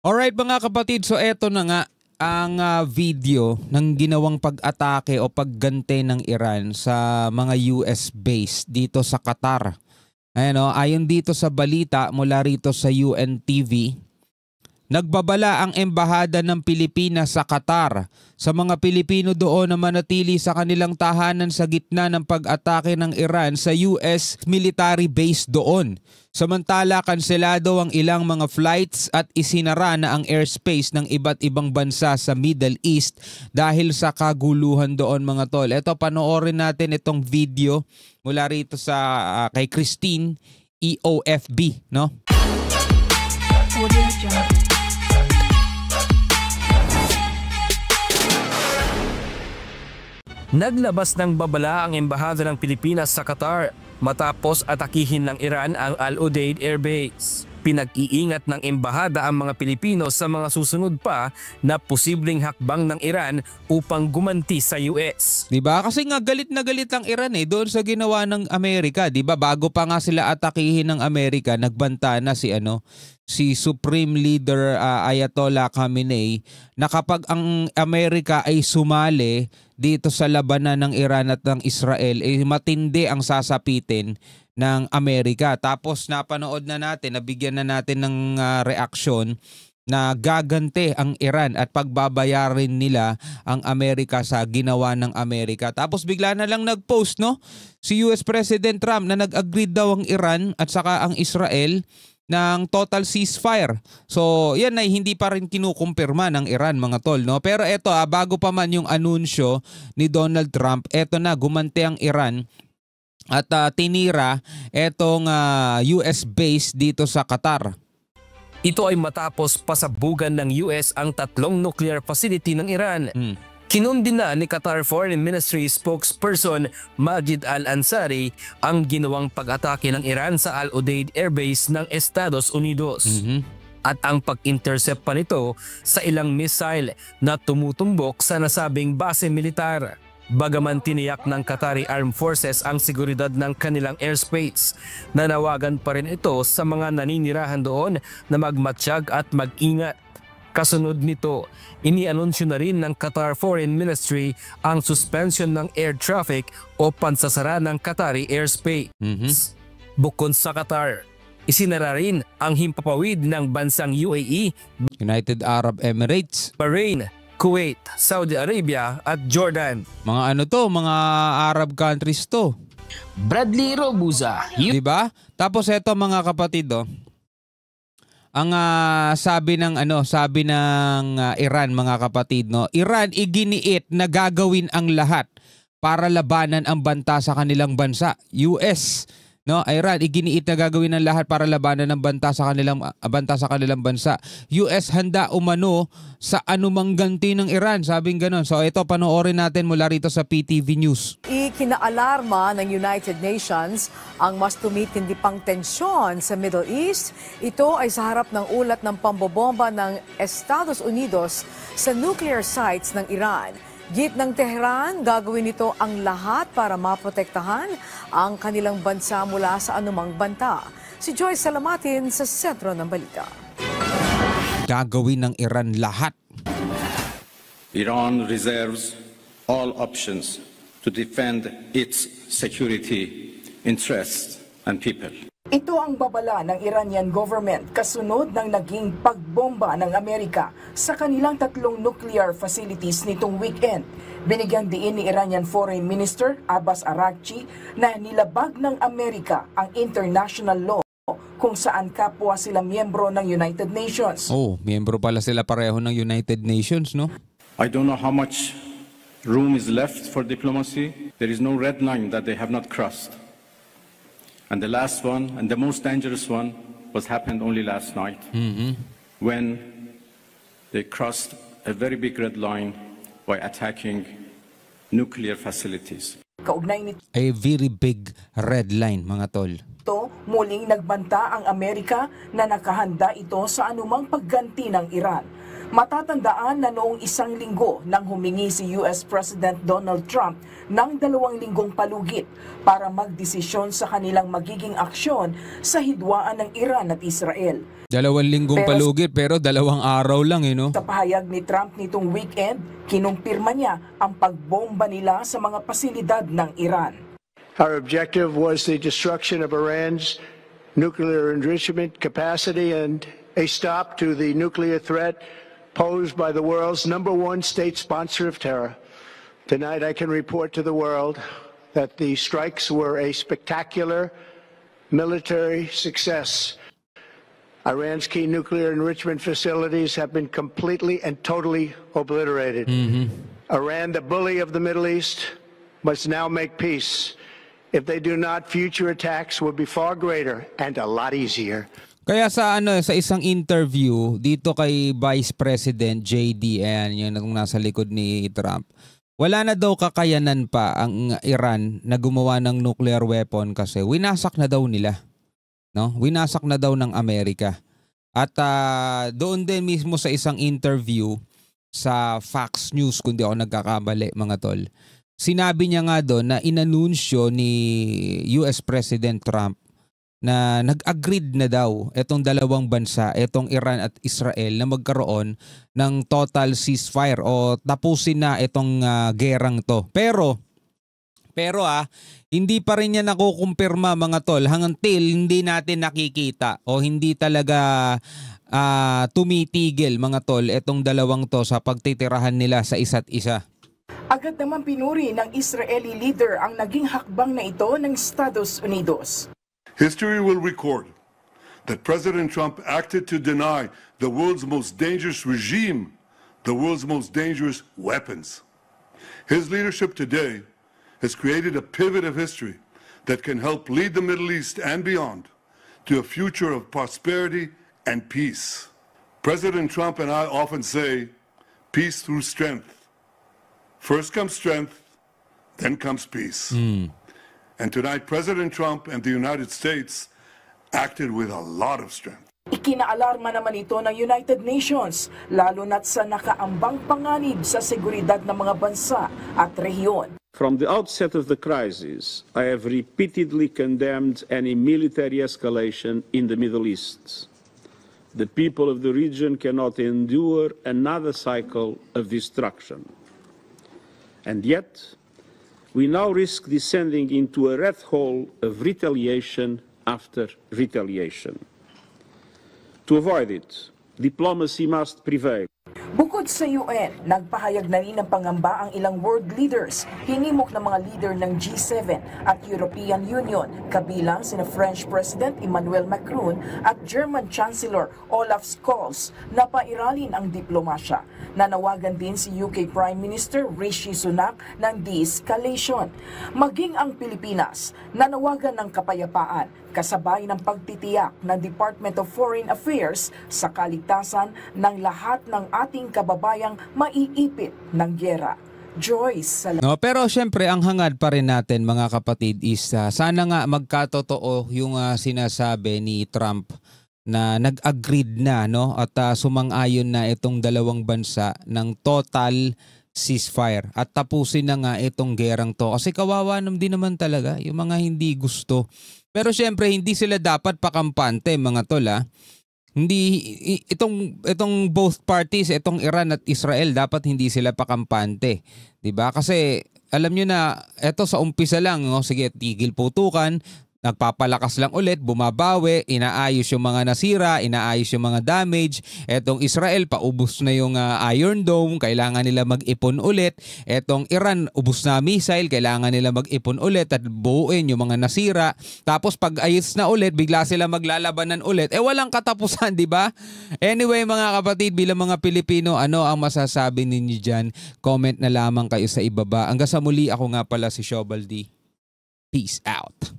Alright mga kapatid, so eto na nga ang video ng ginawang pag-atake o paggante ng Iran sa mga US base dito sa Qatar. Ayon dito sa balita mula rito sa UNTV, nagbabala ang embahada ng Pilipinas sa Qatar sa mga Pilipino doon na manatili sa kanilang tahanan sa gitna ng pag-atake ng Iran sa US military base doon. Samantala, kanselado ang ilang mga flights at isinara na ang airspace ng iba't ibang bansa sa Middle East dahil sa kaguluhan doon mga tol. Ito, panoorin natin itong video mula rito sa kay Christine EOFB, no? Naglabas ng babala ang embahada ng Pilipinas sa Qatar matapos atakihin ng Iran ang Al Udeid Air Base. Pinag-iingat ng embahada ang mga Pilipino sa mga susunod pa na posibleng hakbang ng Iran upang gumanti sa US. Diba? Kasi nga galit na galit ang Iran doon sa ginawa ng Amerika, 'di ba? Bago pa nga sila atakihin ng Amerika, nagbanta na si Supreme Leader Ayatollah Khamenei na kapag ang Amerika ay sumali dito sa labanan ng Iran at ng Israel, matindi ang sasapitin ng Amerika. Tapos napanood na natin, nabigyan na natin ng reaksyon na gagante ang Iran at pagbabayarin nila ang Amerika sa ginawa ng Amerika. Tapos bigla na lang nag-post si US President Trump na nag-agree daw ang Iran at saka ang Israel ng total ceasefire. So yan ay hindi pa rin kinukumpirma ng Iran mga tol. Pero eto bago pa man yung anunsyo ni Donald Trump, eto na gumante ang Iran at tinira etong US base dito sa Qatar. Ito ay matapos pasabugan ng US ang 3 nuclear facility ng Iran. Kinundi na ni Qatar Foreign Ministry spokesperson Majid Al-Ansari ang ginawang pag-atake ng Iran sa Al Udeid Air Base ng Estados Unidos. At ang pag-intercept pa nito sa ilang missile na tumutumbok sa nasabing base militar. Bagaman tiniyak ng Qatari Armed Forces ang seguridad ng kanilang airspace, nanawagan pa rin ito sa mga naninirahan doon na magmatsyag at mag-ingat. Kasunod nito, inianunsyo na rin ng Qatar Foreign Ministry ang suspension ng air traffic o pansasara ng Qatari airspace. Bukod sa Qatar, isinara rin ang himpapawid ng bansang UAE, United Arab Emirates, Bahrain, Kuwait, Saudi Arabia at Jordan. Mga Arab countries to. Bradley Robuza. Diba? Tapos eto mga kapatid ang sabi ng Iran mga kapatid, Iran iginiit na gagawin ang lahat para labanan ang banta sa kanilang bansa. US, Iran iginiit na gagawin ang lahat para labanan ang banta sa kanilang bansa. US handa umano sa anumang ganti ng Iran, sabing ganon. So ito panoorin natin mula rito sa PTV News. Ikinaalarma ng United Nations ang mas tumitindi pang tensyon sa Middle East. Ito ay sa harap ng ulat ng pambobomba ng Estados Unidos sa nuclear sites ng Iran. Git ng Tehran, gagawin nito ang lahat para maprotektahan ang kanilang bansa mula sa anumang banta. Si Joyce Salamatin sa sentro ng balita. Gagawin ng Iran lahat. Iran reserves all options to defend its security interests and people. Ito ang babala ng Iranian government kasunod ng naging pagbomba ng Amerika sa kanilang 3 nuclear facilities nitong weekend. Binigyang diin ni Iranian Foreign Minister Abbas Araghchi na nilabag ng Amerika ang international law kung saan kapwa sila miyembro ng United Nations. Miyembro pala sila pareho ng United Nations, no? I don't know how much room is left for diplomacy. There is no red line that they have not crossed. And the last one, and the most dangerous one, happened only last night, when they crossed a very big red line by attacking nuclear facilities. Kaugnay nito, A very big red line, mga tol. muling nagbanta ang Amerika na nakahanda ito sa anumang pagganti ng Iran. Matatandaan na noong isang linggo nang humingi si US President Donald Trump ng 2 linggong palugit para magdesisyon sa kanilang magiging aksyon sa hidwaan ng Iran at Israel. 2 linggong palugit pero 2 araw lang no? Sa pahayag ni Trump nitong weekend, kinumpirma niya ang pagbomba nila sa mga pasilidad ng Iran. Our objective was the destruction of Iran's nuclear enrichment capacity and a stop to the nuclear threat posed by the world's #1 state sponsor of terror. Tonight I can report to the world that the strikes were a spectacular military success. Iran's key nuclear enrichment facilities have been completely and totally obliterated. Iran, the bully of the Middle East, must now make peace. If they do not, future attacks will be far greater and a lot easier. Kaya sa isang interview dito kay Vice President JD, ayan yung nasa likod ni Trump, wala na daw kakayanan pa ang Iran na gumawa ng nuclear weapon kasi winasak na daw nila. No? Winasak na daw ng Amerika. At doon din mismo sa isang interview sa Fox News, kung di ako nagkakamali mga tol, sinabi niya nga doon na inanunsyo ni US President Trump na nag-agreed na daw itong dalawang bansa, itong Iran at Israel, na magkaroon ng total ceasefire o tapusin na itong gerang to. Pero hindi pa rin niya nakukumpirma mga tol hanggang hindi natin nakikita o hindi talaga tumitigil mga tol itong dalawang to sa pagtitirahan nila sa isa't isa. Agad naman pinuri ng Israeli leader ang naging hakbang na ito ng Estados Unidos. History will record that President Trump acted to deny the world's most dangerous regime, the world's most dangerous weapons. His leadership today has created a pivot of history that can help lead the Middle East and beyond to a future of prosperity and peace. President Trump and I often say, peace through strength. First comes strength, then comes peace. And tonight, President Trump and the United States acted with a lot of strength. Ikinaalarma naman ito ng United Nations, lalo na't sa nakaambang panganib sa seguridad ng mga bansa at rehiyon. From the outset of the crisis, I have repeatedly condemned any military escalation in the Middle East. The people of the region cannot endure another cycle of destruction. And yet, we now risk descending into a rat hole of retaliation after retaliation. To avoid it, diplomacy must prevail. Bukod sa UN, nagpahayag na rin ng pangamba ang ilang world leaders, hinimok ng mga leader ng G7 at European Union, kabilang sina French President Emmanuel Macron at German Chancellor Olaf Scholz na pairalin ang diplomasya. Nanawagan din si UK Prime Minister Rishi Sunak ng de-escalation. Maging ang Pilipinas, nanawagan ng kapayapaan, kasabay ng pagtitiyak ng Department of Foreign Affairs sa kaligtasan ng lahat ng ating kababayang maiipit ng gyera. Joyce. No, pero syempre ang hangad pa rin natin mga kapatid is sana nga magkatotoo yung sinasabi ni Trump na nag-agreed na no at sumang-ayon na itong dalawang bansa ng total ceasefire at tapusin na nga itong gerang to kasi kawawa din naman talaga yung mga hindi gusto. Pero syempre hindi sila dapat pakampante mga tol Hindi itong both parties, itong Iran at Israel dapat hindi sila pakampante, 'di ba? Kasi alam niyo na ito sa umpisa lang, no? Sige, tigil putukan, nagpapalakas lang ulit, bumabawi, inaayos yung mga nasira, inaayos yung mga damage. Etong Israel, paubos na yung Iron Dome, kailangan nila mag-ipon ulit. Etong Iran, ubos na missile, kailangan nila mag-ipon ulit at buuin yung mga nasira. Tapos pag ayos na ulit, bigla sila maglalabanan ulit. Walang katapusan, di ba? Anyway mga kapatid, bilang mga Pilipino, ano ang masasabi ninyo dyan? Comment na lamang kayo sa ibaba. Hanggang sa muli, ako nga pala si Shobaldi. Peace out.